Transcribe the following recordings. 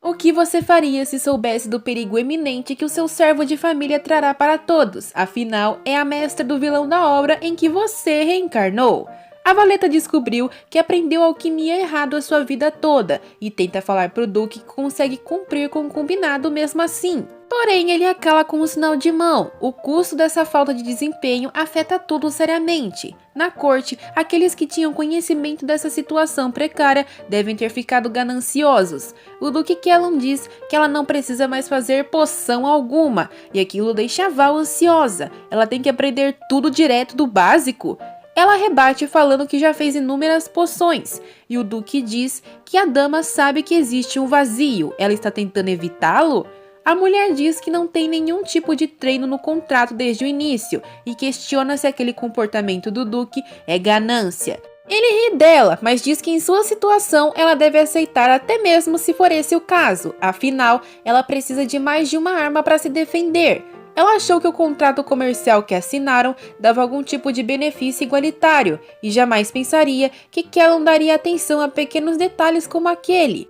O que você faria se soubesse do perigo eminente que o seu servo de família trará para todos? Afinal, é a mestra do vilão da obra em que você reencarnou. A Valeta descobriu que aprendeu alquimia errado a sua vida toda e tenta falar pro Duque que consegue cumprir com o combinado mesmo assim. Porém, ele a cala com um sinal de mão. O custo dessa falta de desempenho afeta tudo seriamente. Na corte, aqueles que tinham conhecimento dessa situação precária devem ter ficado gananciosos. O Duque Kellon diz que ela não precisa mais fazer poção alguma, e aquilo deixa a Val ansiosa. Ela tem que aprender tudo direto do básico. Ela rebate falando que já fez inúmeras poções, e o Duque diz que a dama sabe que existe um vazio. Ela está tentando evitá-lo? A mulher diz que não tem nenhum tipo de treino no contrato desde o início e questiona se aquele comportamento do Duque é ganância. Ele ri dela, mas diz que em sua situação ela deve aceitar até mesmo se for esse o caso. Afinal, ela precisa de mais de uma arma para se defender. Ela achou que o contrato comercial que assinaram dava algum tipo de benefício igualitário e jamais pensaria que Kellon daria atenção a pequenos detalhes como aquele.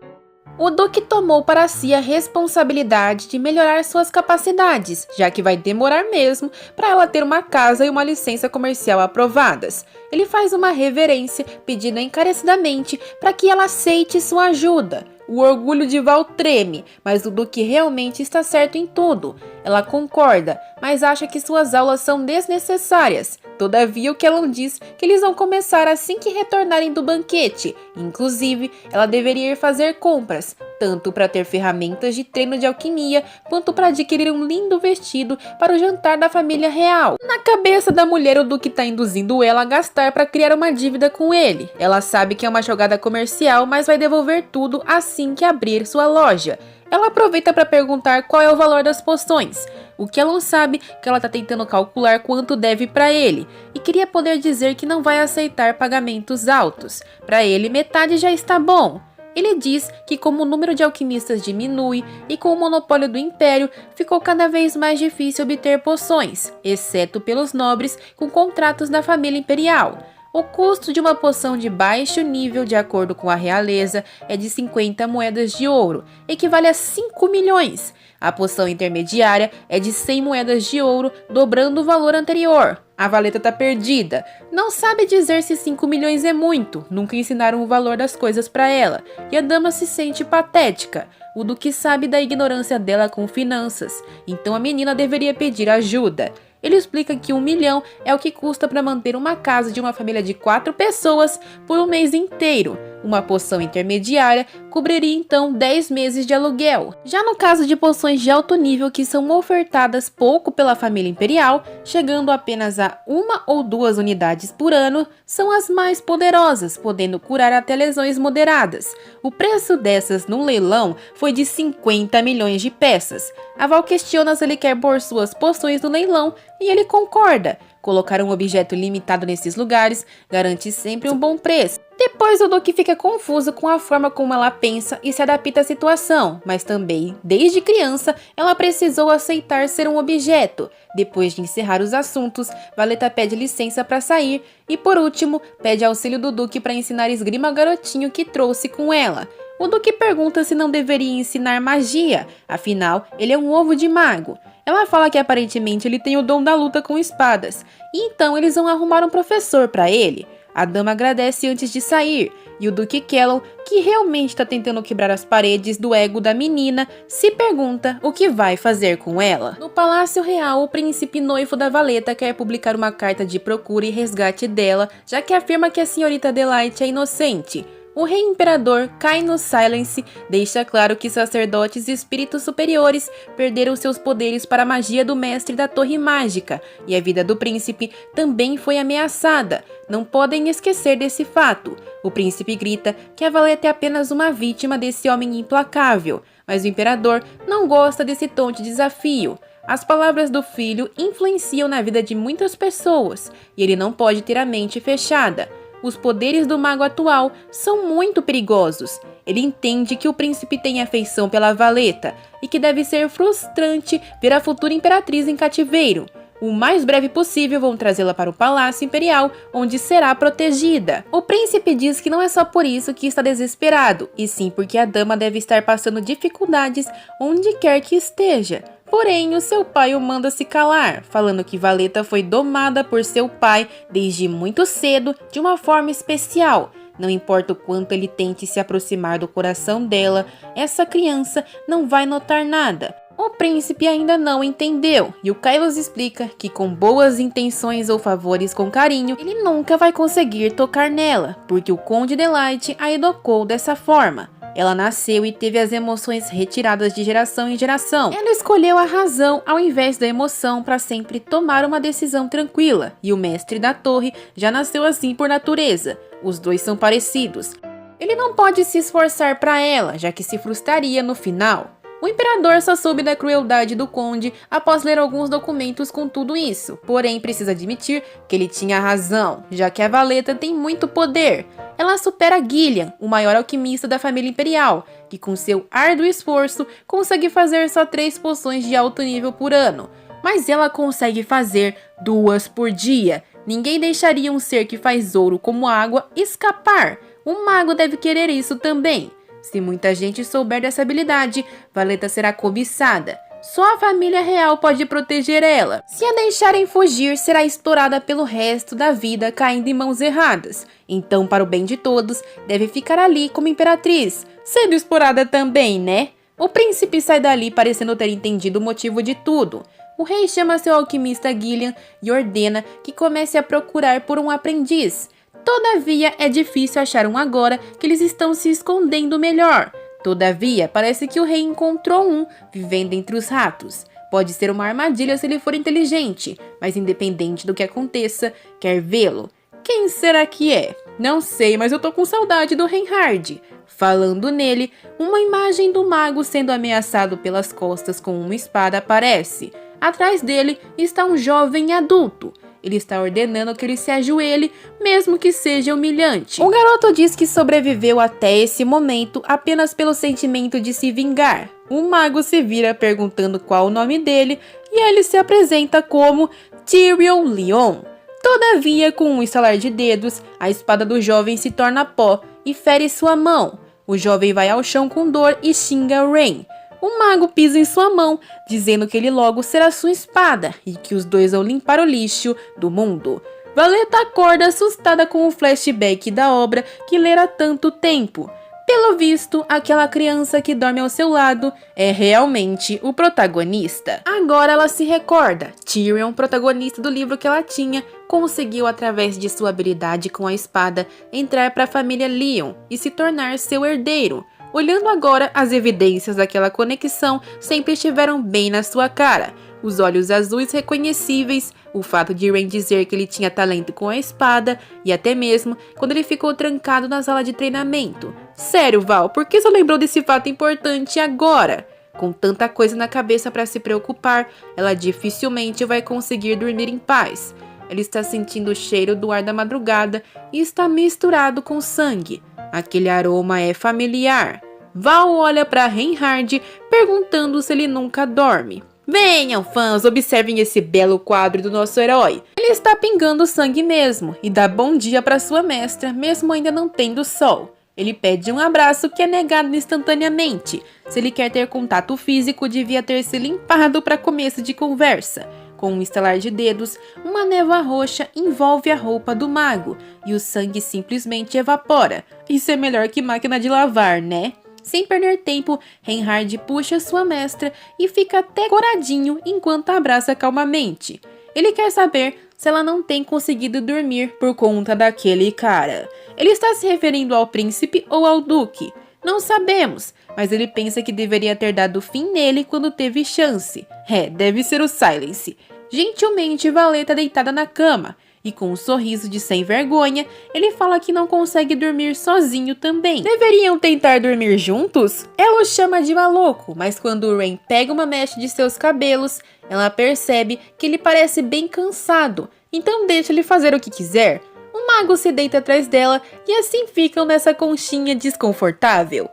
O Duque tomou para si a responsabilidade de melhorar suas capacidades, já que vai demorar mesmo para ela ter uma casa e uma licença comercial aprovadas. Ele faz uma reverência, pedindo encarecidamente para que ela aceite sua ajuda. O orgulho de Val treme, mas o Duque realmente está certo em tudo. Ela concorda, mas acha que suas aulas são desnecessárias. Todavia, o Kellon diz que eles vão começar assim que retornarem do banquete. Inclusive, ela deveria ir fazer compras, tanto para ter ferramentas de treino de alquimia, quanto para adquirir um lindo vestido para o jantar da família real. Na cabeça da mulher, o Duque está induzindo ela a gastar para criar uma dívida com ele. Ela sabe que é uma jogada comercial, mas vai devolver tudo assim que abrir sua loja. Ela aproveita para perguntar qual é o valor das poções. O Kellon sabe que ela está tentando calcular quanto deve para ele e queria poder dizer que não vai aceitar pagamentos altos. Para ele, metade já está bom. Ele diz que como o número de alquimistas diminui e com o monopólio do Império, ficou cada vez mais difícil obter poções, exceto pelos nobres com contratos da família imperial. O custo de uma poção de baixo nível, de acordo com a realeza, é de 50 moedas de ouro, equivale a 5 milhões. A poção intermediária é de 100 moedas de ouro, dobrando o valor anterior. A Valeta tá perdida. Não sabe dizer se 5 milhões é muito. Nunca ensinaram o valor das coisas para ela. E a dama se sente patética. O Duque sabe da ignorância dela com finanças. Então a menina deveria pedir ajuda. Ele explica que 1 milhão é o que custa para manter uma casa de uma família de 4 pessoas por um mês inteiro. Uma poção intermediária cobriria então 10 meses de aluguel. Já no caso de poções de alto nível que são ofertadas pouco pela família imperial, chegando apenas a 1 ou 2 unidades por ano, são as mais poderosas, podendo curar até lesões moderadas. O preço dessas num leilão foi de 50 milhões de peças. A Val questiona se ele quer pôr suas poções no leilão e ele concorda. Colocar um objeto limitado nesses lugares garante sempre um bom preço. Depois o Duque fica confuso com a forma como ela pensa e se adapta à situação, mas também, desde criança, ela precisou aceitar ser um objeto. Depois de encerrar os assuntos, Valeta pede licença para sair e, por último, pede auxílio do Duque para ensinar esgrima ao garotinho que trouxe com ela. O Duque pergunta se não deveria ensinar magia, afinal, ele é um ovo de mago. Ela fala que aparentemente ele tem o dom da luta com espadas, e então eles vão arrumar um professor para ele. A dama agradece antes de sair, e o Duque Kellon, que realmente está tentando quebrar as paredes do ego da menina, se pergunta o que vai fazer com ela. No Palácio Real, o príncipe noivo da Valeta quer publicar uma carta de procura e resgate dela, já que afirma que a senhorita Delight é inocente. O rei imperador Caino Silence deixa claro que sacerdotes e espíritos superiores perderam seus poderes para a magia do mestre da Torre Mágica, e a vida do príncipe também foi ameaçada. Não podem esquecer desse fato. O príncipe grita que a Valeta é apenas uma vítima desse homem implacável, mas o imperador não gosta desse tom de desafio. As palavras do filho influenciam na vida de muitas pessoas, e ele não pode ter a mente fechada. Os poderes do mago atual são muito perigosos. Ele entende que o príncipe tem afeição pela Valeta e que deve ser frustrante ver a futura imperatriz em cativeiro. O mais breve possível vão trazê-la para o Palácio Imperial, onde será protegida. O príncipe diz que não é só por isso que está desesperado, e sim porque a dama deve estar passando dificuldades onde quer que esteja. Porém, o seu pai o manda se calar, falando que Valeta foi domada por seu pai desde muito cedo de uma forma especial. Não importa o quanto ele tente se aproximar do coração dela, essa criança não vai notar nada. O príncipe ainda não entendeu, e o Kylos explica que com boas intenções ou favores com carinho, ele nunca vai conseguir tocar nela, porque o Conde Delight a educou dessa forma. Ela nasceu e teve as emoções retiradas de geração em geração. Ela escolheu a razão ao invés da emoção para sempre tomar uma decisão tranquila, e o mestre da torre já nasceu assim por natureza. Os dois são parecidos. Ele não pode se esforçar para ela, já que se frustraria no final. O imperador só soube da crueldade do conde após ler alguns documentos com tudo isso, porém precisa admitir que ele tinha razão, já que a Valeta tem muito poder. Ela supera Gillian, o maior alquimista da família imperial, que com seu árduo esforço consegue fazer só 3 poções de alto nível por ano, mas ela consegue fazer 2 por dia. Ninguém deixaria um ser que faz ouro como água escapar. Um mago deve querer isso também. Se muita gente souber dessa habilidade, Valeta será cobiçada. Só a família real pode proteger ela. Se a deixarem fugir, será estourada pelo resto da vida, caindo em mãos erradas. Então, para o bem de todos, deve ficar ali como imperatriz, sendo explorada também, né? O príncipe sai dali parecendo ter entendido o motivo de tudo. O rei chama seu alquimista Gillian e ordena que comece a procurar por um aprendiz. Todavia, é difícil achar um agora que eles estão se escondendo melhor. Todavia, parece que o rei encontrou um vivendo entre os ratos. Pode ser uma armadilha se ele for inteligente, mas independente do que aconteça, quer vê-lo. Quem será que é? Não sei, mas eu tô com saudade do Reinhard. Falando nele, uma imagem do mago sendo ameaçado pelas costas com uma espada aparece. Atrás dele está um jovem adulto. Ele está ordenando que ele se ajoelhe, mesmo que seja humilhante. O garoto diz que sobreviveu até esse momento apenas pelo sentimento de se vingar. O mago se vira perguntando qual o nome dele e ele se apresenta como Tyrion Leon. Todavia, com um estalar de dedos, a espada do jovem se torna pó e fere sua mão. O jovem vai ao chão com dor e xinga Rain. O mago pisa em sua mão, dizendo que ele logo será sua espada e que os dois vão limpar o lixo do mundo. Valeta acorda assustada com o flashback da obra que lera há tanto tempo. Pelo visto, aquela criança que dorme ao seu lado é realmente o protagonista. Agora ela se recorda. Tyrion, protagonista do livro que ela tinha, conseguiu, através de sua habilidade com a espada, entrar para a família Leon e se tornar seu herdeiro. Olhando agora, as evidências daquela conexão sempre estiveram bem na sua cara. Os olhos azuis reconhecíveis, o fato de Rain dizer que ele tinha talento com a espada, e até mesmo quando ele ficou trancado na sala de treinamento. Sério, Val, por que só lembrou desse fato importante agora? Com tanta coisa na cabeça para se preocupar, ela dificilmente vai conseguir dormir em paz. Ela está sentindo o cheiro do ar da madrugada e está misturado com sangue. Aquele aroma é familiar. Val olha para Reinhard, perguntando se ele nunca dorme. Venham, fãs, observem esse belo quadro do nosso herói. Ele está pingando sangue mesmo e dá bom dia para sua mestra, mesmo ainda não tendo sol. Ele pede um abraço que é negado instantaneamente. Se ele quer ter contato físico, devia ter se limpado para começo de conversa. Com um estalar de dedos, uma névoa roxa envolve a roupa do mago e o sangue simplesmente evapora. Isso é melhor que máquina de lavar, né? Sem perder tempo, Reinhard puxa sua mestra e fica até coradinho enquanto a abraça calmamente. Ele quer saber se ela não tem conseguido dormir por conta daquele cara. Ele está se referindo ao príncipe ou ao duque? Não sabemos, mas ele pensa que deveria ter dado fim nele quando teve chance. Deve ser o Silence. Gentilmente, Valeta deitada na cama, e com um sorriso de sem vergonha, ele fala que não consegue dormir sozinho também. Deveriam tentar dormir juntos? Ela o chama de maluco, mas quando Rain pega uma mecha de seus cabelos, ela percebe que ele parece bem cansado, então deixa ele fazer o que quiser. O mago se deita atrás dela e assim ficam nessa conchinha desconfortável.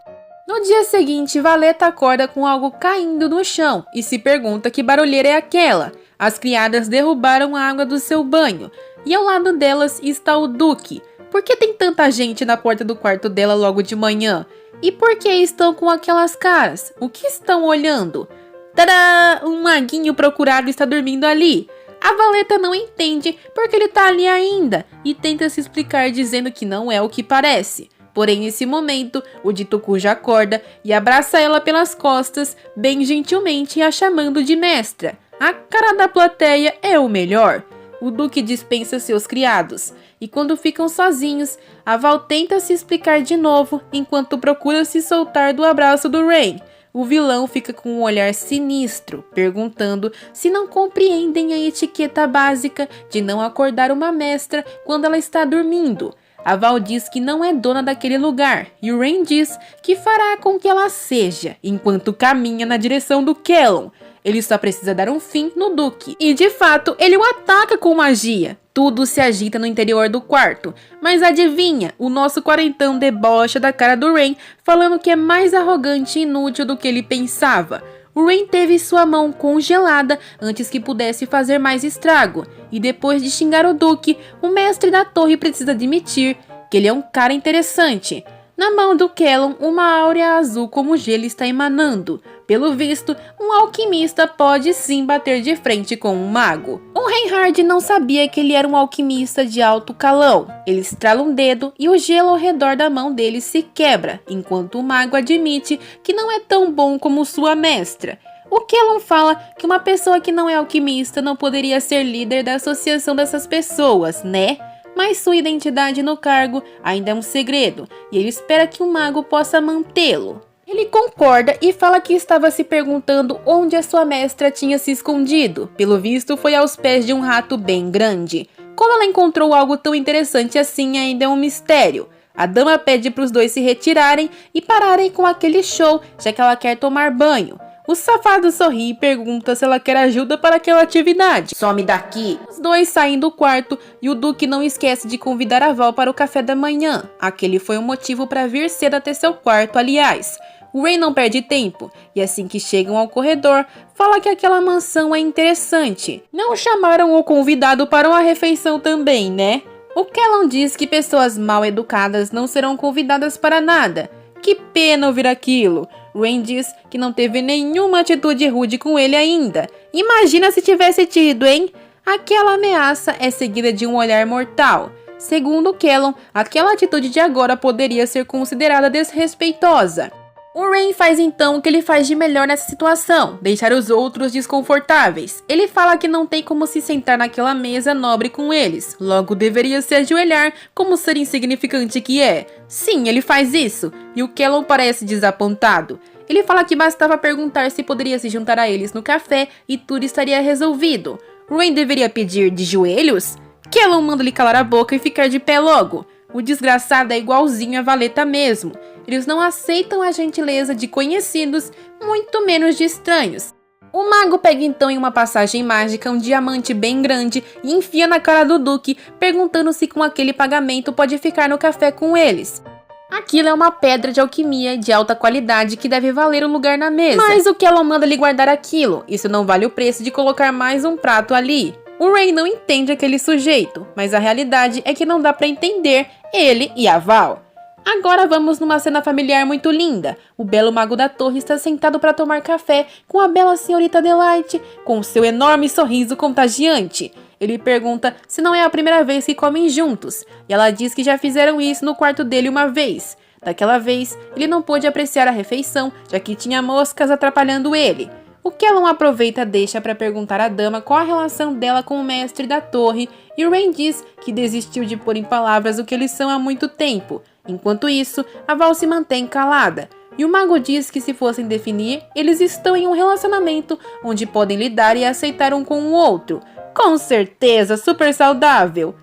No dia seguinte, Valeta acorda com algo caindo no chão e se pergunta que barulheira é aquela. As criadas derrubaram a água do seu banho, e ao lado delas está o Duque. Por que tem tanta gente na porta do quarto dela logo de manhã? E por que estão com aquelas caras? O que estão olhando? Tadá! Um maguinho procurado está dormindo ali. A Valeta não entende porque ele tá ali ainda e tenta se explicar dizendo que não é o que parece. Porém, nesse momento, o dito cujo acorda e abraça ela pelas costas, bem gentilmente a chamando de mestra. A cara da plateia é o melhor. O Duque dispensa seus criados, e quando ficam sozinhos, a Val tenta se explicar de novo, enquanto procura se soltar do abraço do Rain. O vilão fica com um olhar sinistro, perguntando se não compreendem a etiqueta básica de não acordar uma mestra quando ela está dormindo. A Val diz que não é dona daquele lugar, e o Rain diz que fará com que ela seja, enquanto caminha na direção do Callum. Ele só precisa dar um fim no Duque. E de fato, ele o ataca com magia. Tudo se agita no interior do quarto. Mas adivinha, o nosso quarentão debocha da cara do Rain, falando que é mais arrogante e inútil do que ele pensava. O Rain teve sua mão congelada antes que pudesse fazer mais estrago. E depois de xingar o Duque, o mestre da torre precisa admitir que ele é um cara interessante. Na mão do Callum, uma áurea azul como gelo está emanando. Pelo visto, um alquimista pode sim bater de frente com um mago. O Reinhard não sabia que ele era um alquimista de alto calão. Ele estrala um dedo e o gelo ao redor da mão dele se quebra, enquanto o mago admite que não é tão bom como sua mestra. O Callum fala que uma pessoa que não é alquimista não poderia ser líder da associação dessas pessoas, né? Mas sua identidade no cargo ainda é um segredo, e ele espera que o mago possa mantê-lo. Ele concorda e fala que estava se perguntando onde a sua mestra tinha se escondido. Pelo visto, foi aos pés de um rato bem grande. Como ela encontrou algo tão interessante assim ainda é um mistério. A dama pede para os dois se retirarem e pararem com aquele show, já que ela quer tomar banho. O safado sorri e pergunta se ela quer ajuda para aquela atividade. Some daqui! Os dois saem do quarto e o Duque não esquece de convidar a Val para o café da manhã. Aquele foi um motivo para vir cedo até seu quarto, aliás. O Rain não perde tempo e assim que chegam ao corredor, fala que aquela mansão é interessante. Não chamaram o convidado para uma refeição também, né? O Callum diz que pessoas mal educadas não serão convidadas para nada. Que pena ouvir aquilo. Rain diz que não teve nenhuma atitude rude com ele ainda. Imagina se tivesse tido, hein? Aquela ameaça é seguida de um olhar mortal. Segundo Callum, aquela atitude de agora poderia ser considerada desrespeitosa. O Rain faz então o que ele faz de melhor nessa situação, deixar os outros desconfortáveis. Ele fala que não tem como se sentar naquela mesa nobre com eles, logo deveria se ajoelhar como ser insignificante que é. Sim, ele faz isso, e o Callum parece desapontado. Ele fala que bastava perguntar se poderia se juntar a eles no café e tudo estaria resolvido. Rain deveria pedir de joelhos? Callum manda ele calar a boca e ficar de pé logo. O desgraçado é igualzinho a Valeta mesmo. Eles não aceitam a gentileza de conhecidos, muito menos de estranhos. O mago pega então em uma passagem mágica um diamante bem grande e enfia na cara do Duque, perguntando se com aquele pagamento pode ficar no café com eles. Aquilo é uma pedra de alquimia de alta qualidade que deve valer o lugar na mesa. Mas o que ela manda lhe guardar aquilo? Isso não vale o preço de colocar mais um prato ali. O Rain não entende aquele sujeito, mas a realidade é que não dá pra entender ele e a Val. Agora vamos numa cena familiar muito linda. O belo mago da torre está sentado para tomar café com a bela senhorita Adelaide, com seu enorme sorriso contagiante. Ele pergunta se não é a primeira vez que comem juntos, e ela diz que já fizeram isso no quarto dele uma vez. Daquela vez, ele não pôde apreciar a refeição, já que tinha moscas atrapalhando ele. O Callum aproveita e deixa para perguntar à dama qual a relação dela com o mestre da torre, e o Rain diz que desistiu de pôr em palavras o que eles são há muito tempo. Enquanto isso, a Val se mantém calada, e o mago diz que se fossem definir, eles estão em um relacionamento onde podem lidar e aceitar um com o outro. Com certeza, super saudável!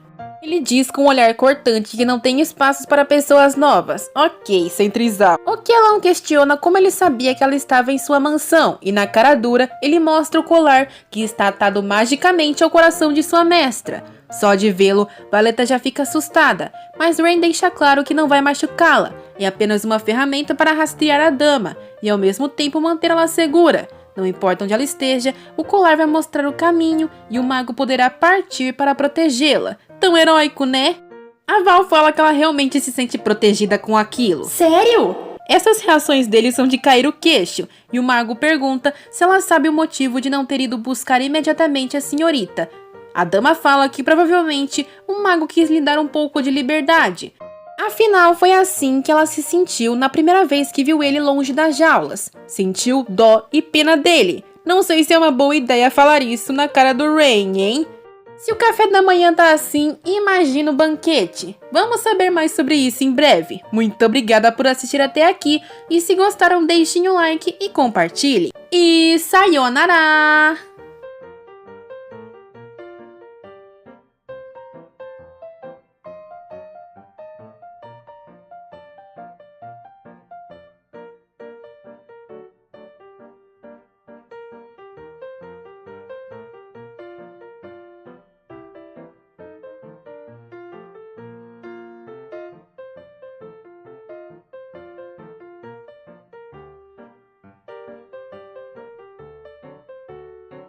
Ele diz com um olhar cortante que não tem espaços para pessoas novas. Ok, centrizal. O Callum questiona como ele sabia que ela estava em sua mansão, e na cara dura, ele mostra o colar, que está atado magicamente ao coração de sua mestra. Só de vê-lo, Valeta já fica assustada, mas Rain deixa claro que não vai machucá-la. É apenas uma ferramenta para rastrear a dama, e ao mesmo tempo manter ela segura. Não importa onde ela esteja, o colar vai mostrar o caminho e o mago poderá partir para protegê-la. Tão heróico, né? A Val fala que ela realmente se sente protegida com aquilo. Sério? Essas reações dele são de cair o queixo, e o mago pergunta se ela sabe o motivo de não ter ido buscar imediatamente a senhorita. A dama fala que provavelmente o mago quis lhe dar um pouco de liberdade. Afinal, foi assim que ela se sentiu na primeira vez que viu ele longe das jaulas. Sentiu dó e pena dele. Não sei se é uma boa ideia falar isso na cara do Rain, hein? Se o café da manhã tá assim, imagina o banquete. Vamos saber mais sobre isso em breve. Muito obrigada por assistir até aqui. E se gostaram, deixem o like e compartilhem. E sayonara!